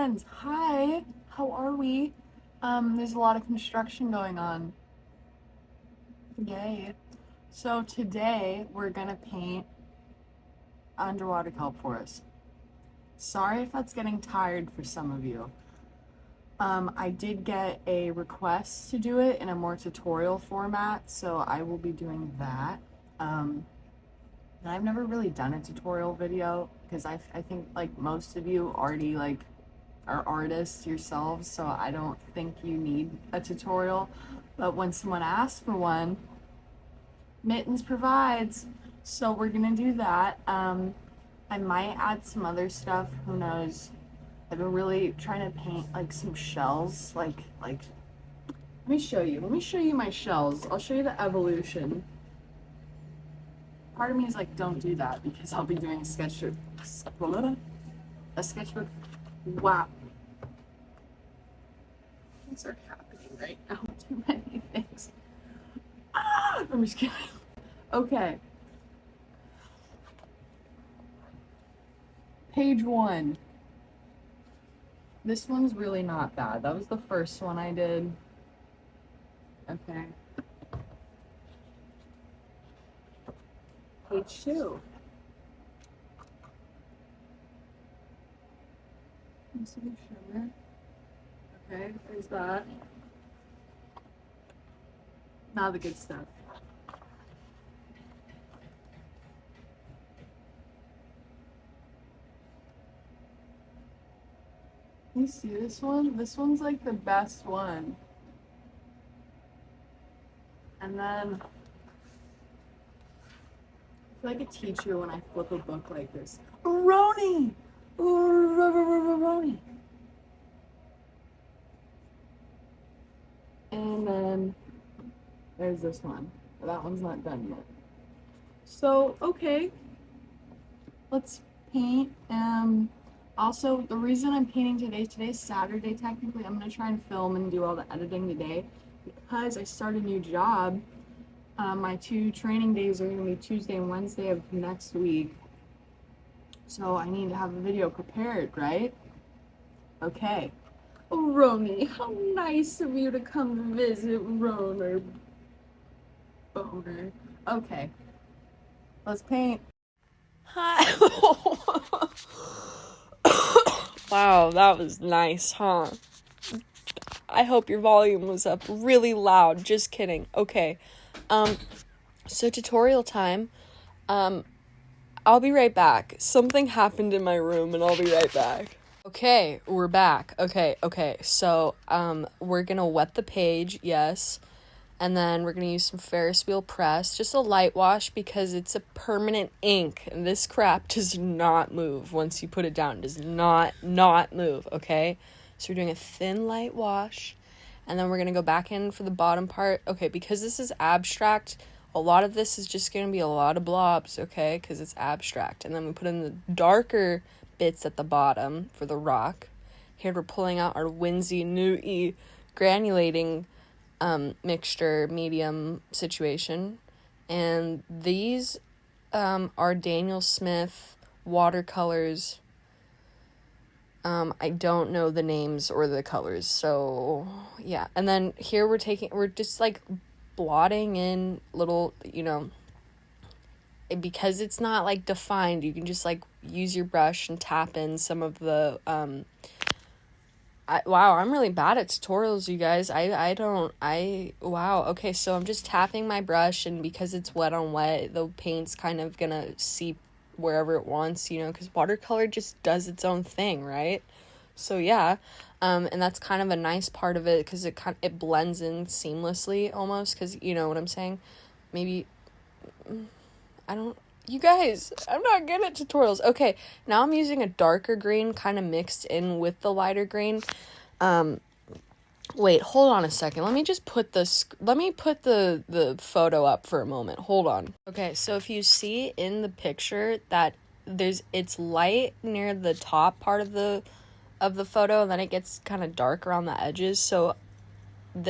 friends, hi, how are we? There's a lot of construction going on. Yay. So today we're gonna paint underwater kelp forest. Sorry if that's getting tired for some of you. I did get a request to do it in a more tutorial format, so I will be doing that. And I've never really done a tutorial video because I think like most of you already are artists yourselves, so I don't think you need a tutorial. But when someone asks for one, Mittens provides. So we're gonna do that. I might add some other stuff, who knows. I've been really trying to paint like some shells, let me show you. Let me show you my shells. I'll show you the evolution. Part of me is like, don't do that because I'll be doing a sketchbook. A sketchbook. Wow. Things are happening right now. Too many things. I'm just kidding. Okay. Page 1. This one's really not bad. That was the first one I did. Okay. Page 2. Let's see the sugar. Okay, there's that. Now the good stuff. You see this one? This one's like the best one. And then I feel like a teacher when I flip a book like this. Roni! Roni! And then there's this one. That one's not done yet. So, okay. Let's paint. Also, the reason I'm painting today's Saturday technically. I'm going to try and film and do all the editing today because I start a new job. My 2 training days are going to be Tuesday and Wednesday of next week. So I need to have a video prepared, right? Okay. Oh, Roni, how nice of you to come visit, Roner. Boner. Okay. Let's paint. Hi. Wow, that was nice, huh? I hope your volume was up really loud. Just kidding. Okay. So tutorial time. I'll be right back. Something happened in my room and I'll be right back. Okay, we're back. Okay. So, we're gonna wet the page, yes. And then we're gonna use some Ferris wheel press, just a light wash because it's a permanent ink. And this crap does not move once you put it down. It does not move, okay? So we're doing a thin light wash. And then we're gonna go back in for the bottom part. Okay, because this is abstract, a lot of this is just gonna be a lot of blobs, okay? Because it's abstract. And then we put in the darker bits at the bottom for the rock. Here we're pulling out our Winsy Nui granulating mixture medium situation, and these are Daniel Smith watercolors. I don't know the names or the colors, so yeah. And then here we're just like blotting in little, because it's not like defined, you can just like use your brush and tap in some of the wow, I'm really bad at tutorials, you guys. Wow. Okay, so I'm just tapping my brush, and because it's wet on wet, the paint's kind of gonna seep wherever it wants, because watercolor just does its own thing, right? So yeah, and that's kind of a nice part of it because it blends in seamlessly almost, because you know what I'm saying. Maybe you guys, I'm not good at tutorials. Okay, now I'm using a darker green kind of mixed in with the lighter green. Wait, hold on a second. Let me just put the photo up for a moment. Hold on. Okay, so if you see in the picture that it's light near the top part of the photo, and then it gets kind of dark around the edges. So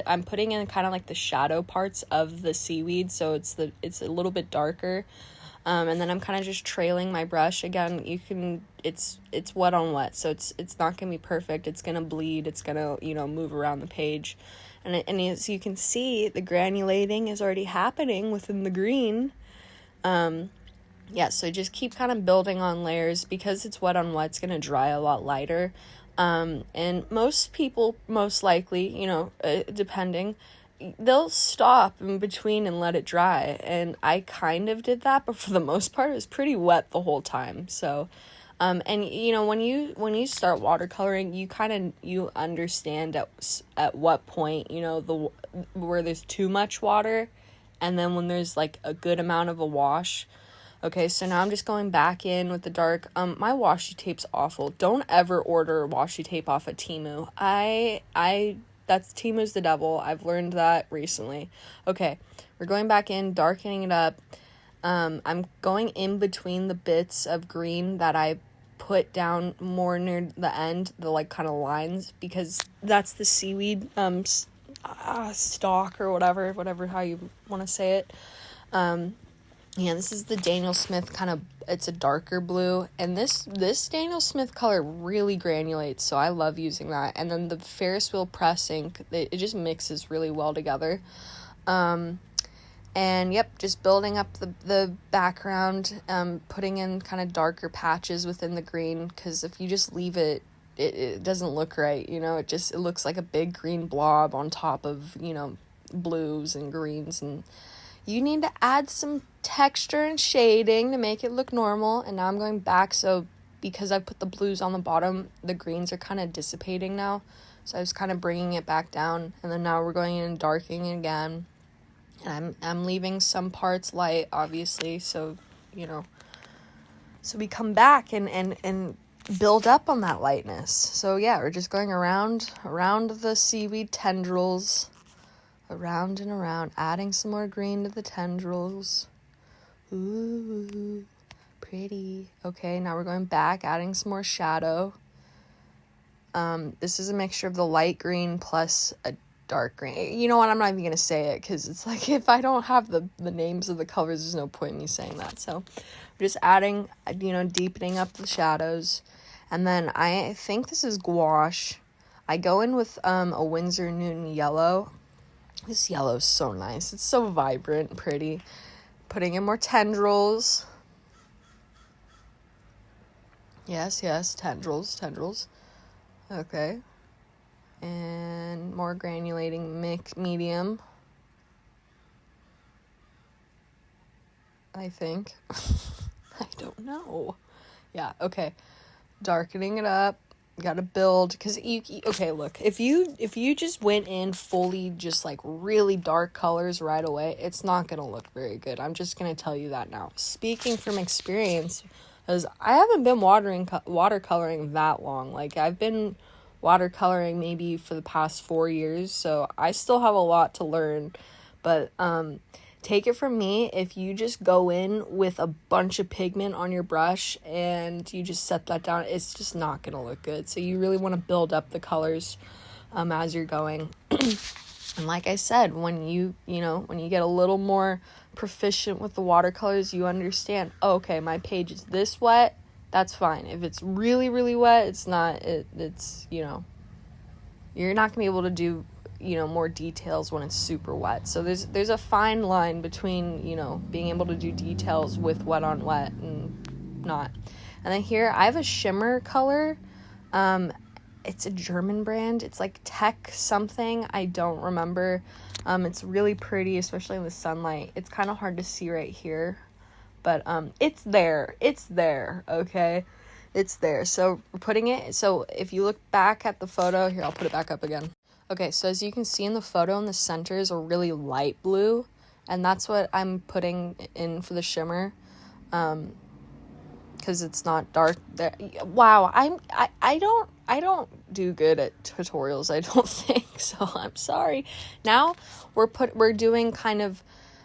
I'm putting in kind of like the shadow parts of the seaweed, so it's a little bit darker. And then I'm kind of just trailing my brush. Again, it's wet on wet, so it's not gonna be perfect. It's gonna bleed. It's gonna, move around the page. And as you can see, the granulating is already happening within the green. So just keep kind of building on layers. Because it's wet on wet, it's gonna dry a lot lighter. And most people, most likely, depending, they'll stop in between and let it dry. And I kind of did that, but for the most part, it was pretty wet the whole time. So, and when you start watercoloring, you understand at what point, where there's too much water, and then when there's like a good amount of a wash. Okay, so now I'm just going back in with the dark. My washi tape's awful. Don't ever order washi tape off of Temu. That's Temu's the devil. I've learned that recently. Okay, we're going back in, darkening it up. I'm going in between the bits of green that I put down more near the end, the like kind of lines, because that's the seaweed stalk or whatever how you want to say it. This is the Daniel Smith it's a darker blue, and this Daniel Smith color really granulates, so I love using that. And then the Ferris wheel press ink, it just mixes really well together. Just building up the background, putting in kind of darker patches within the green, because if you just leave it doesn't look right, it looks like a big green blob on top of, blues and greens, and you need to add some texture and shading to make it look normal. And now I'm going back, so because I put the blues on the bottom, the greens are kind of dissipating now, so I was kind of bringing it back down. And then now we're going in and darkening again, and I'm leaving some parts light, obviously, so so we come back and build up on that lightness. So yeah, we're just going around the seaweed tendrils, around and around, adding some more green to the tendrils. Ooh, pretty. Okay, now we're going back, adding some more shadow. This is a mixture of the light green plus a dark green. You know what, I'm not even gonna say it, because it's like, if I don't have the names of the colors, there's no point in me saying that. So we're just adding, deepening up the shadows. And then I think this is gouache. I go in with a Winsor Newton yellow. This yellow is so nice. It's so vibrant and pretty. Putting in more tendrils. Yes, tendrils. Okay. And more granulating medium, I think. I don't know. Yeah, okay. Darkening it up. Gotta build, because look, if you just went in fully just like really dark colors right away, it's not gonna look very good. I'm just gonna tell you that now, speaking from experience, because I haven't been watercoloring that long. Like, I've been watercoloring maybe for the past 4 years, so I still have a lot to learn. But take it from me, if you just go in with a bunch of pigment on your brush and you just set that down, it's just not gonna look good. So you really want to build up the colors as you're going. And like I said, when you get a little more proficient with the watercolors, you understand, okay, my page is this wet, that's fine. If it's really, really wet, it's you're not gonna be able to do more details when it's super wet. So there's a fine line between, being able to do details with wet on wet and not. And then here I have a shimmer color. It's a German brand. It's like Tech something. I don't remember. It's really pretty, especially in the sunlight. It's kind of hard to see right here, but it's there. Okay, it's there. So we're putting it. So if you look back at the photo here, I'll put it back up again. Okay, so as you can see in the photo, in the center is a really light blue, and that's what I'm putting in for the shimmer, because it's not dark there. Wow, I don't do good at tutorials, I don't think, so I'm sorry. Now we're doing kind of,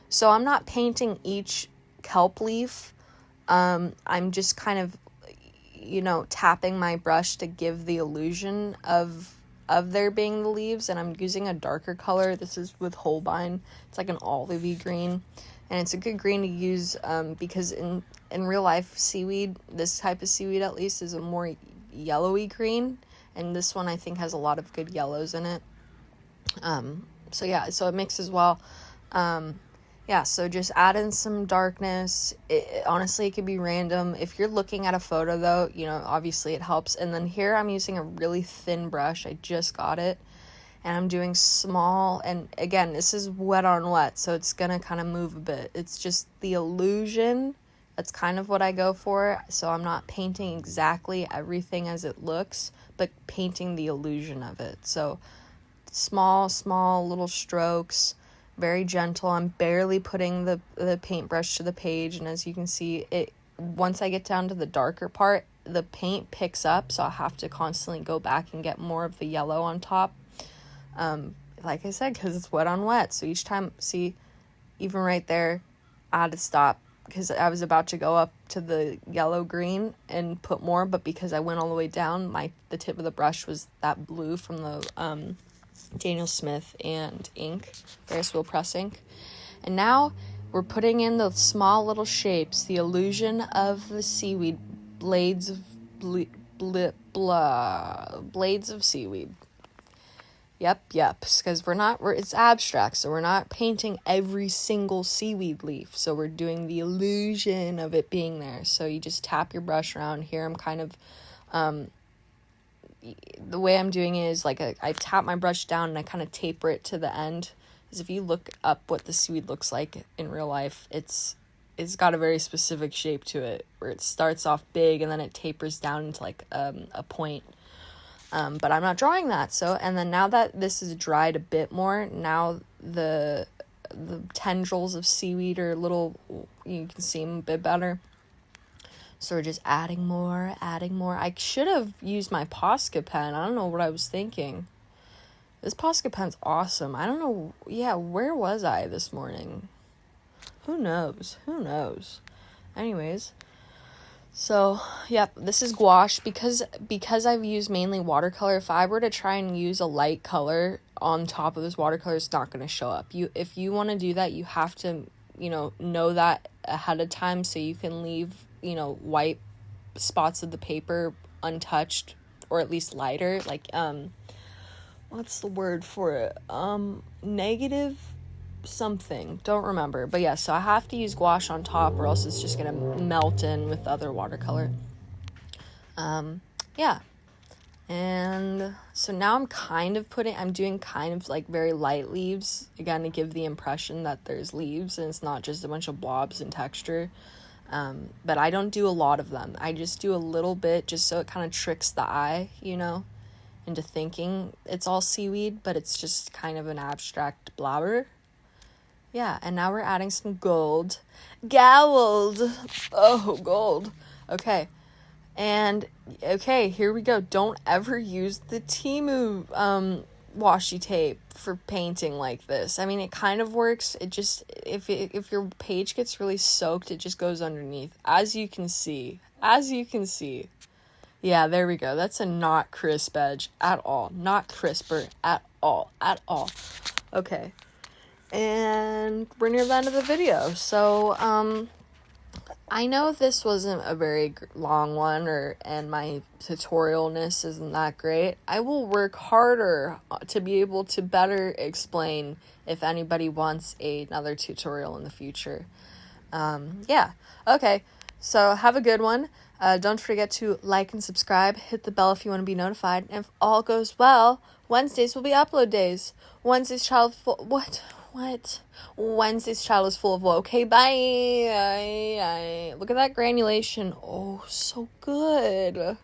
so I'm not painting each kelp leaf. I'm just kind of, tapping my brush to give the illusion of there being the leaves, and I'm using a darker color. This is with Holbein. It's like an olivey green, And it's a good green to use because in real life, seaweed, this type of seaweed at least, is a more yellowy green. And this one I think has a lot of good yellows in it. So yeah, so it mixes well. Yeah, so just add in some darkness. Honestly, it could be random. If you're looking at a photo though, you know, obviously it helps. And then here I'm using a really thin brush. I just got it. And I'm doing small, and again, this is wet on wet, so it's gonna kind of move a bit. It's just the illusion. That's kind of what I go for. So I'm not painting exactly everything as it looks, but painting the illusion of it. So small little strokes, very gentle. I'm barely putting the paintbrush to the page, and as you can see, it once I get down to the darker part, the paint picks up, so I have to constantly go back and get more of the yellow on top. Like I said, because it's wet on wet. So each time, see, even right there, I had to stop because I was about to go up to the yellow green and put more, but because I went all the way down, the tip of the brush was that blue from the Daniel Smith and ink, Ferris wheel press ink. And now we're putting in the small little shapes, the illusion of the seaweed, blades of blades of seaweed. Yep, because it's abstract, so we're not painting every single seaweed leaf, so we're doing the illusion of it being there. So you just tap your brush around. Here I'm kind of, the way I'm doing it is like I tap my brush down and I kind of taper it to the end, because if you look up what the seaweed looks like in real life, it's got a very specific shape to it, where it starts off big and then it tapers down into like a point. But I'm not drawing that. So, and then now that this is dried a bit more, now the tendrils of seaweed are you can see them a bit better. So we're just adding more. I should have used my Posca pen. I don't know what I was thinking. This Posca pen's awesome. I don't know. Yeah, where was I this morning? Who knows? Anyways. So, yep, this is gouache. Because I've used mainly watercolor, if I were to try and use a light color on top of this watercolor, it's not going to show up. If you want to do that, you have to, know that ahead of time, so you can leave, white spots of the paper untouched, or at least lighter, like, what's the word for it? Negative something, don't remember, but yeah, so I have to use gouache on top, or else it's just gonna melt in with other watercolor. Yeah, and so now I'm doing kind of like very light leaves, again, to give the impression that there's leaves and it's not just a bunch of blobs and texture. But I don't do a lot of them. I just do a little bit, just so it kind of tricks the eye, into thinking it's all seaweed, but it's just kind of an abstract blobber. Yeah, and now we're adding some gold. Gold! Oh, gold. Okay. And, here we go. Don't ever use the Temu washi tape for painting like this. I mean, it kind of works. It just, if your page gets really soaked, it just goes underneath. As you can see. Yeah, there we go. That's a not crisp edge at all. Not crisper at all. Okay. And we're near the end of the video. So, I know this wasn't a very long one, and my tutorialness isn't that great. I will work harder to be able to better explain if anybody wants another tutorial in the future. Yeah. Okay. So have a good one. Don't forget to like and subscribe. Hit the bell if you want to be notified. And if all goes well, Wednesdays will be upload days. Wednesday's child is full of woe. Okay, bye. Look at that granulation. Oh, so good.